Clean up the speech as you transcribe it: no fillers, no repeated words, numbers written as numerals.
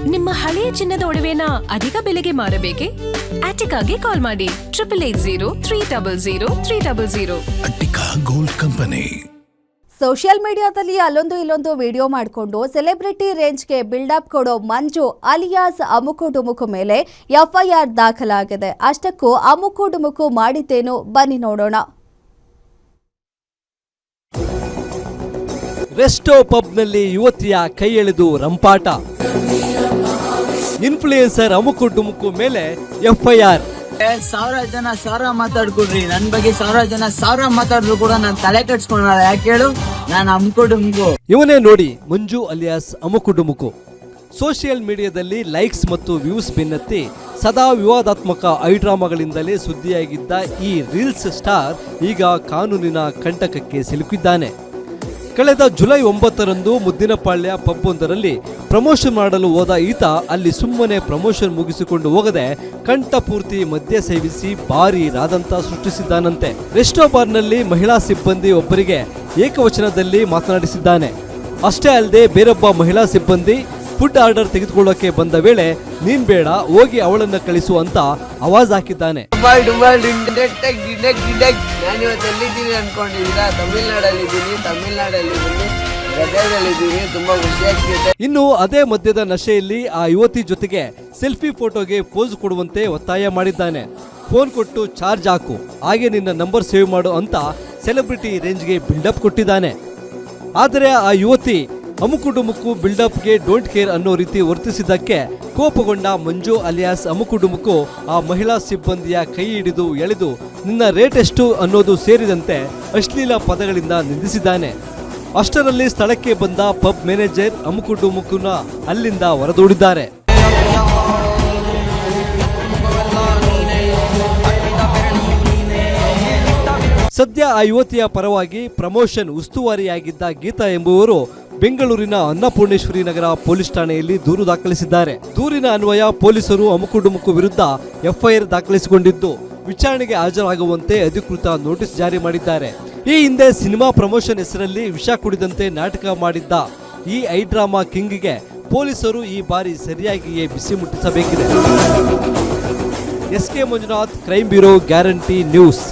ನಿಮ್ಮ ಹಳೆಯ ಚಿನ್ನದ ಒಡವೆನ ಅಧಿಕ ಬೆಲೆಗೆ ಮಾರಬೇಕೆ? ಆಟಿಕಾಗೆ ಕಾಲ್ ಮಾಡಿ 8880 ಅಟ್ಟಿಕಾ ಗೋಲ್ಡ್ ಕಂಪನಿ. ಸೋಷಿಯಲ್ ಮೀಡಿಯಾದಲ್ಲಿ ಅಲ್ಲೊಂದು ಇಲ್ಲೊಂದು ವಿಡಿಯೋ ಮಾಡಿಕೊಂಡು ಸೆಲೆಬ್ರಿಟಿ ರೇಂಜ್ಗೆ ಬಿಲ್ಡಪ್ ಕೊಡೋ ಮಂಜು ಅಲಿಯಾಸ್ ಅಮುಕು ಡುಮುಕು ಮೇಲೆ ಎಫ್ಐಆರ್ ದಾಖಲಾಗಿದೆ. ಅಷ್ಟಕ್ಕೂ ಅಮುಕು ಡುಮುಕು ಮಾಡಿದ್ದೇನು ಬನ್ನಿ ನೋಡೋಣ. ರೆಸ್ಟೋ ಪಬ್ನಲ್ಲಿ ಯುವತಿಯ ಕೈ ಎಳೆದು ರಂಪಾಟ. ಇನ್ಫ್ಲೂಯೆನ್ಸರ್ ಅಮುಕು ಡುಮುಕು ಮೇಲೆ ಎಫ್ಐಆರ್. 1000 ಜನ 1000 ಮಾತಾಡ್ಕೊಡ್ರಿ, ನನ್ ಬಗ್ಗೆ 1000 ಜನ 1000 ಮಾತಾಡಿದ್ರು ಕೂಡ ನಾನು ತಲೆ ಕೆಡ್ಸ್ಕೊಂಡ. ಯಾಕೆ ಹೇಳು? ನಾನು ಅಮುಕು ಡುಮುಕು. ಇವನೇ ನೋಡಿ ಮಂಜು ಅಲಿಯಾಸ್ ಅಮುಕು ಡುಮುಕು. ಸೋಷಿಯಲ್ ಮೀಡಿಯಾದಲ್ಲಿ ಲೈಕ್ಸ್ ಮತ್ತು ವ್ಯೂಸ್ ಬೆನ್ನತ್ತಿ ಸದಾ ವಿವಾದಾತ್ಮಕ ಐಡ್ರಾಮಾಗಳಿಂದಲೇ ಸುದ್ದಿಯಾಗಿದ್ದ ಈ ರೀಲ್ಸ್ ಸ್ಟಾರ್ ಈಗ ಕಾನೂನಿನ ಕಂಟಕಕ್ಕೆ ಸಿಲುಕಿದ್ದಾನೆ. ಕಳೆದ ಜುಲೈ 9ರಂದು ಮುದ್ದಿನಪಾಳ್ಯ ಪಬ್ ಒಂದರಲ್ಲಿ ಪ್ರಮೋಷನ್ ಮಾಡಲು ಹೋದ ಈತ ಅಲ್ಲಿ ಸುಮ್ಮನೆ ಪ್ರಮೋಷನ್ ಮುಗಿಸಿಕೊಂಡು ಹೋಗದೆ ಕಂಠಪೂರ್ತಿ ಮದ್ಯ ಸೇವಿಸಿ ಭಾರೀ ರಾದಂತ ಸೃಷ್ಟಿಸಿದ್ದಾನಂತೆ. ರೆಸ್ಟೋ ಬಾರ್ನಲ್ಲಿ ಮಹಿಳಾ ಸಿಬ್ಬಂದಿ ಒಬ್ಬರಿಗೆ ಏಕವಚನದಲ್ಲಿ ಮಾತನಾಡಿಸಿದ್ದಾನೆ. ಅಷ್ಟೇ ಅಲ್ಲದೆ ಬೇರೊಬ್ಬ ಮಹಿಳಾ ಸಿಬ್ಬಂದಿ ಫುಡ್ ಆರ್ಡರ್ ತೆಗೆದುಕೊಳ್ಳೋಕೆ ಬಂದ ವೇಳೆ ನೀನ್ ಬೇಡ, ಹೋಗಿ ಅವಳನ್ನ ಕಳಿಸು ಅಂತ ಆವಾಜ್ ಹಾಕಿದ್ದಾನೆ. ನಾನಿವತ್ತೆಲ್ಲಿದ್ದೀನಿ ಅನ್ಕೊಂಡಿದ್ದೀರಾ? ತಮಿಳ್ನಾಡಲ್ಲಿದ್ದೀನಿ, ಗದಗದಲ್ಲಿದ್ದೀನಿ. ತುಂಬಾ ಖುಷಿಯಾಗ್ತಿದೆ. ಇನ್ನು ಅದೇ ಮದ್ಯದ ನಶೆಯಲ್ಲಿ ಆ ಯುವತಿ ಜೊತೆಗೆ ಸೆಲ್ಫಿ ಫೋಟೋಗೆ ಪೋಸ್ ಕೊಡುವಂತೆ ಒತ್ತಾಯ ಮಾಡಿದ್ದಾನೆ. ಫೋನ್ ಕೊಟ್ಟು ಚಾರ್ಜ್ ಹಾಕು, ಹಾಗೆ ನಿನ್ನ ನಂಬರ್ ಸೇವ್ ಮಾಡು ಅಂತ ಸೆಲೆಬ್ರಿಟಿ ರೇಂಜ್ಗೆ ಬಿಲ್ಡಪ್ ಕೊಟ್ಟಿದ್ದಾನೆ. ಆದರೆ ಆ ಯುವತಿ ಅಮುಕು ಡುಮುಕು ಬಿಲ್ಡಪ್ಗೆ ಡೋಂಟ್ ಕೇರ್ ಅನ್ನೋ ರೀತಿ ವರ್ತಿಸಿದ್ದಕ್ಕೆ ಕೋಪಗೊಂಡ ಮಂಜು ಅಲಿಯಾಸ್ ಅಮುಕು ಡುಮುಕು ಆ ಮಹಿಳಾ ಸಿಬ್ಬಂದಿಯ ಕೈ ಹಿಡಿದು ಎಳೆದು ನಿನ್ನ ರೇಟ್ ಎಷ್ಟು ಅನ್ನೋದು ಸೇರಿದಂತೆ ಅಶ್ಲೀಲ ಪದಗಳಿಂದ ನಿಂದಿಸಿದ್ದಾನೆ. ಅಷ್ಟರಲ್ಲಿ ಸ್ಥಳಕ್ಕೆ ಬಂದ ಪಬ್ ಮ್ಯಾನೇಜರ್ ಅಮುಕು ಡುಮುಕುನ ಅಲ್ಲಿಂದ ಹೊರದೂಡಿದ್ದಾರೆ. ಸದ್ಯ ಆ ಯುವತಿಯ ಪರವಾಗಿ ಪ್ರಮೋಷನ್ ಉಸ್ತುವಾರಿಯಾಗಿದ್ದ ಗೀತಾ ಎಂಬುವರು ಬೆಂಗಳೂರಿನ ಅನ್ನಪೂರ್ಣೇಶ್ವರಿ ನಗರ ಪೊಲೀಸ್ ಠಾಣೆಯಲ್ಲಿ ದೂರು ದಾಖಲಿಸಿದ್ದಾರೆ. ದೂರಿನ ಅನ್ವಯ ಪೊಲೀಸರು ಅಮುಕು ಡುಮುಕು ವಿರುದ್ಧ ಎಫ್ಐಆರ್ ದಾಖಲಿಸಿಕೊಂಡಿದ್ದು ವಿಚಾರಣೆಗೆ ಹಾಜರಾಗುವಂತೆ ಅಧಿಕೃತ ನೋಟಿಸ್ ಜಾರಿ ಮಾಡಿದ್ದಾರೆ. ಈ ಹಿಂದೆ ಸಿನಿಮಾ ಪ್ರಮೋಷನ್ ಹೆಸರಲ್ಲಿ ವಿಷ ಕುಡಿದಂತೆ ನಾಟಕ ಮಾಡಿದ್ದ ಈ ಐಡ್ರಾಮಾ ಕಿಂಗ್ಗೆ ಪೊಲೀಸರು ಈ ಬಾರಿ ಸರಿಯಾಗಿಯೇ ಬಿಸಿ ಮುಟ್ಟಿಸಬೇಕಿದೆ. SK Manjunath, crime bureau, guarantee news.